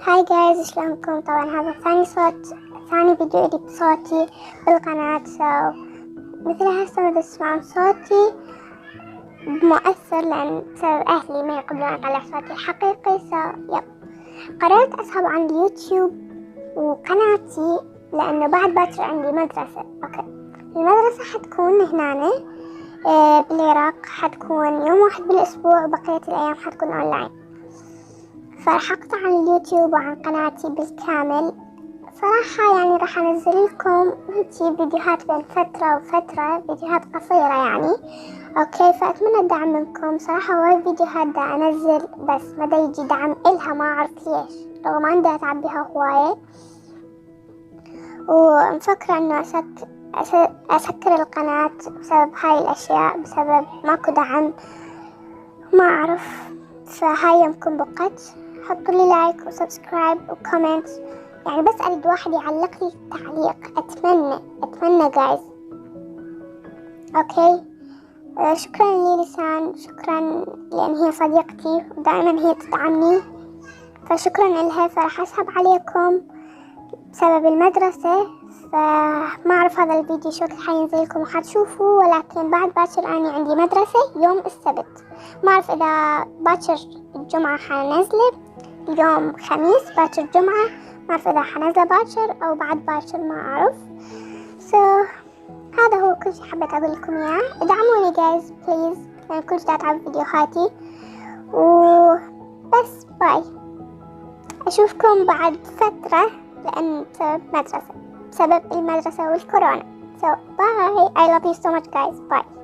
هاي جايز، شلونكم؟ طبعا هذا ثاني فيديو إلي بصوتي بالقناة. مثل هسه ما تسمعون صوتي مؤثر لأن بسبب أهلي ما يقبلون أطلع صوتي الحقيقي. يب قررت أسحب عن اليوتيوب وقناتي لأنه بعد باكر عندي مدرسة. أوكي، المدرسة حتكون هنا بالعراق، حتكون يوم واحد بالأسبوع وبقية الأيام حتكون أونلاين. فراح أقطع عن اليوتيوب وعن قناتي بالكامل. صراحة يعني راح أنزل لكم فيديوهات بين فترة وفترة، فيديوهات قصيرة يعني. أوكي، فأتمنى الدعم منكم. صراحة هواي فيديوهات دا أنزل بس ما دا يجي دعم إلها، ما أعرف ليش، رغم أني أتعب بها هواية. ومفكرة إنه أسكر القناة بسبب هاي الأشياء، بسبب ماكو دعم، ما أعرف. فهاي يومكم بقت، حطوا لي لايك وسبسكرايب وكومنت، يعني بس أريد واحد يعلق لي تعليق، أتمنى جايز. أوكي، شكرا للسان، شكرا لأن هي صديقتي ودائما هي تدعمني، فشكرا لها. فراح أسحب عليكم بسبب المدرسة. فما أعرف هذا الفيديو شو حينزل لكم وحتشوفوا، ولكن بعد باكر أنا عندي مدرسة يوم السبت. ما أعرف إذا باكر الجمعة حنزله، اليوم خميس باكر جمعة، ما أعرف إذا حنزله باكر أو بعد باكر، ما أعرف. هذا هو كل شي حبيت أقول لكم إياه. ادعموني جايز بليز، لأن كنت أتعب فيديوهاتي. وبس، باي، أشوفكم بعد فترة لأن بسبب المدرسة والكورونا. So bye, I love you so much guys, bye.